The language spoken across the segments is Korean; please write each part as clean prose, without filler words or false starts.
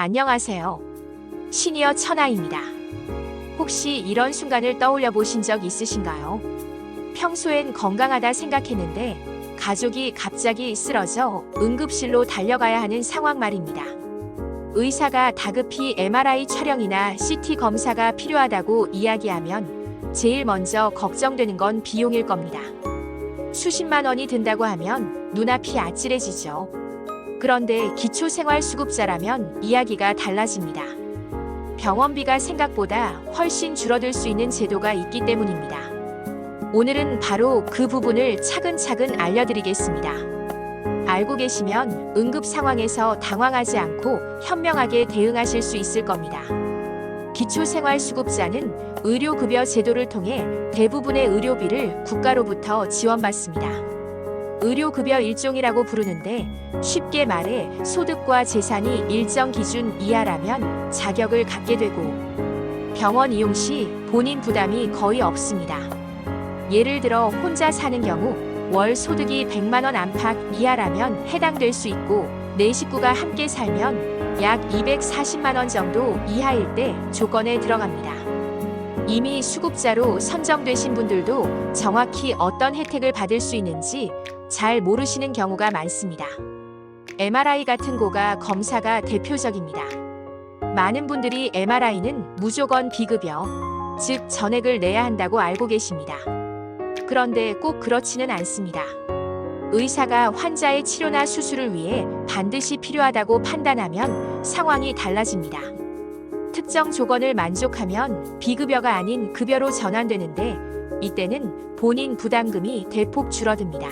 안녕하세요. 시니어 천아입니다. 혹시 이런 순간을 떠올려 보신 적 있으신가요? 평소엔 건강하다 생각했는데 가족이 갑자기 쓰러져 응급실로 달려가야 하는 상황 말입니다. 의사가 다급히 MRI 촬영이나 CT 검사가 필요하다고 이야기하면 제일 먼저 걱정되는 건 비용일 겁니다. 수십만 원이 든다고 하면 눈앞이 아찔해지죠. 그런데 기초생활수급자라면 이야기가 달라집니다. 병원비가 생각보다 훨씬 줄어들 수 있는 제도가 있기 때문입니다. 오늘은 바로 그 부분을 차근차근 알려드리겠습니다. 알고 계시면 응급 상황에서 당황하지 않고 현명하게 대응하실 수 있을 겁니다. 기초생활수급자는 의료급여 제도를 통해 대부분의 의료비를 국가로부터 지원받습니다. 의료급여 일종이라고 부르는데 쉽게 말해 소득과 재산이 일정 기준 이하라면 자격을 갖게 되고 병원 이용 시 본인 부담이 거의 없습니다. 예를 들어 혼자 사는 경우 월 소득이 100만 원 안팎 이하라면 해당될 수 있고 내 식구가 함께 살면 약 240만 원 정도 이하일 때 조건에 들어갑니다. 이미 수급자로 선정되신 분들도 정확히 어떤 혜택을 받을 수 있는지 잘 모르시는 경우가 많습니다. MRI 같은 고가 검사가 대표적입니다. 많은 분들이 MRI는 무조건 비급여, 즉 전액을 내야 한다고 알고 계십니다. 그런데 꼭 그렇지는 않습니다. 의사가 환자의 치료나 수술을 위해 반드시 필요하다고 판단하면 상황이 달라집니다. 특정 조건을 만족하면 비급여가 아닌 급여로 전환되는데 이때는 본인 부담금이 대폭 줄어듭니다.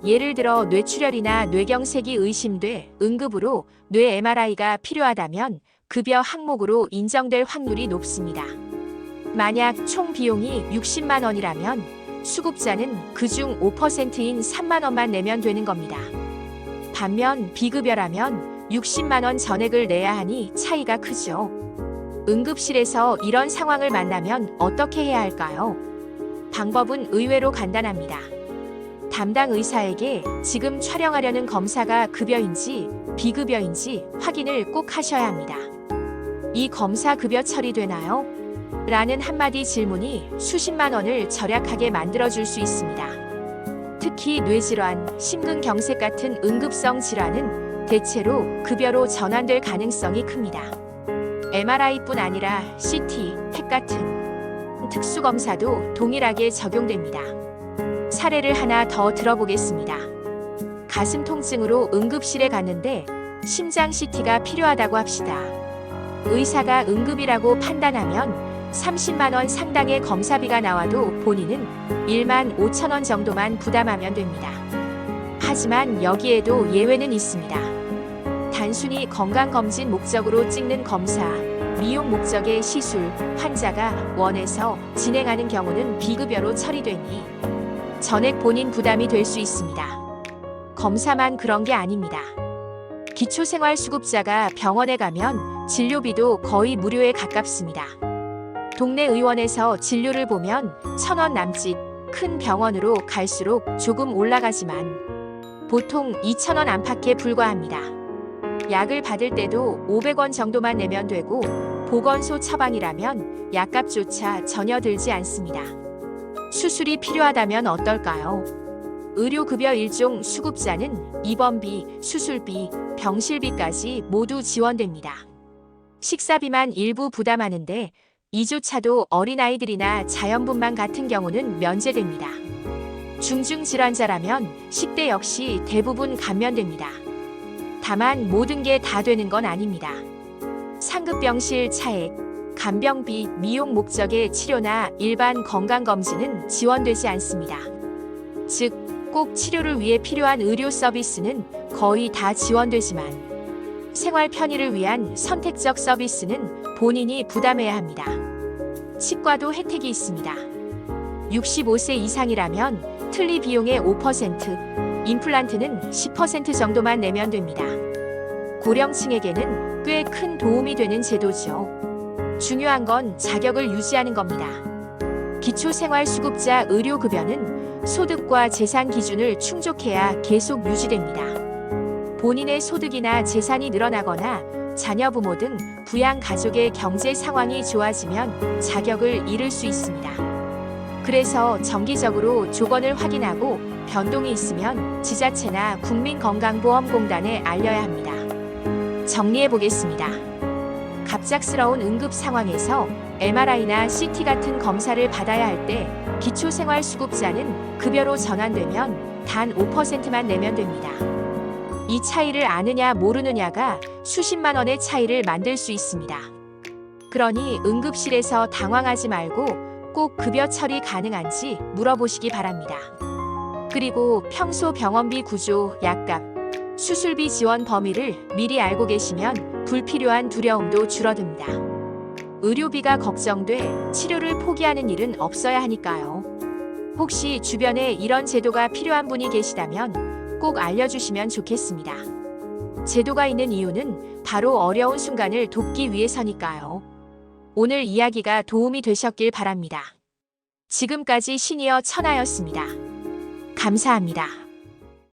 예를 들어 뇌출혈이나 뇌경색이 의심돼 응급으로 뇌 MRI가 필요하다면 급여 항목으로 인정될 확률이 높습니다. 만약 총 비용이 60만 원이라면 수급자는 그중 5%인 3만 원만 내면 되는 겁니다. 반면 비급여라면 60만 원 전액을 내야 하니 차이가 크죠. 응급실에서 이런 상황을 만나면 어떻게 해야 할까요? 방법은 의외로 간단합니다. 담당 의사에게 지금 촬영하려는 검사가 급여인지 비급여인지 확인을 꼭 하셔야 합니다. 이 검사 급여 처리되나요? 라는 한마디 질문이 수십만 원을 절약하게 만들어줄 수 있습니다. 특히 뇌질환, 심근경색 같은 응급성 질환은 대체로 급여로 전환될 가능성이 큽니다. MRI뿐 아니라 CT, 팩 같은 특수검사도 동일하게 적용됩니다. 사례를 하나 더 들어보겠습니다. 가슴 통증으로 응급실에 갔는데 심장 CT가 필요하다고 합시다. 의사가 응급이라고 판단하면 30만 원 상당의 검사비가 나와도 본인은 1만 5천 원 정도만 부담하면 됩니다. 하지만 여기에도 예외는 있습니다. 단순히 건강검진 목적으로 찍는 검사, 미용 목적의 시술, 환자가 원해서 진행하는 경우는 비급여로 처리되니 전액 본인 부담이 될 수 있습니다. 검사만 그런 게 아닙니다. 기초생활수급자가 병원에 가면 진료비도 거의 무료에 가깝습니다. 동네 의원에서 진료를 보면 1,000원 남짓, 큰 병원으로 갈수록 조금 올라가지만 보통 2,000원 안팎에 불과합니다. 약을 받을 때도 500원 정도만 내면 되고 보건소 처방이라면 약값조차 전혀 들지 않습니다. 수술이 필요하다면 어떨까요? 의료급여 일종 수급자는 입원비, 수술비, 병실비까지 모두 지원됩니다. 식사비만 일부 부담하는데 이조차도 어린아이들이나 자연분만 같은 경우는 면제됩니다. 중증질환자라면 식대 역시 대부분 감면됩니다. 다만 모든 게 다 되는 건 아닙니다. 상급병실 차액, 간병비, 미용 목적의 치료나 일반 건강검진은 지원되지 않습니다. 즉, 꼭 치료를 위해 필요한 의료 서비스는 거의 다 지원되지만 생활 편의를 위한 선택적 서비스는 본인이 부담해야 합니다. 치과도 혜택이 있습니다. 65세 이상이라면 틀니 비용의 5%, 임플란트는 10% 정도만 내면 됩니다. 고령층에게는 꽤 큰 도움이 되는 제도죠. 중요한 건 자격을 유지하는 겁니다. 기초생활수급자 의료급여는 소득과 재산 기준을 충족해야 계속 유지됩니다. 본인의 소득이나 재산이 늘어나거나 자녀 부모 등 부양 가족의 경제 상황이 좋아지면 자격을 잃을 수 있습니다. 그래서 정기적으로 조건을 확인하고 변동이 있으면 지자체나 국민건강보험공단에 알려야 합니다. 정리해 보겠습니다. 갑작스러운 응급 상황에서 MRI나 CT 같은 검사를 받아야 할 때 기초생활수급자는 급여로 전환되면 단 5%만 내면 됩니다. 이 차이를 아느냐 모르느냐가 수십만 원의 차이를 만들 수 있습니다. 그러니 응급실에서 당황하지 말고 꼭 급여 처리 가능한지 물어보시기 바랍니다. 그리고 평소 병원비 구조, 약값, 수술비 지원 범위를 미리 알고 계시면 불필요한 두려움도 줄어듭니다. 의료비가 걱정돼 치료를 포기하는 일은 없어야 하니까요. 혹시 주변에 이런 제도가 필요한 분이 계시다면 꼭 알려주시면 좋겠습니다. 제도가 있는 이유는 바로 어려운 순간을 돕기 위해서니까요. 오늘 이야기가 도움이 되셨길 바랍니다. 지금까지 시니어 천하였습니다. 감사합니다.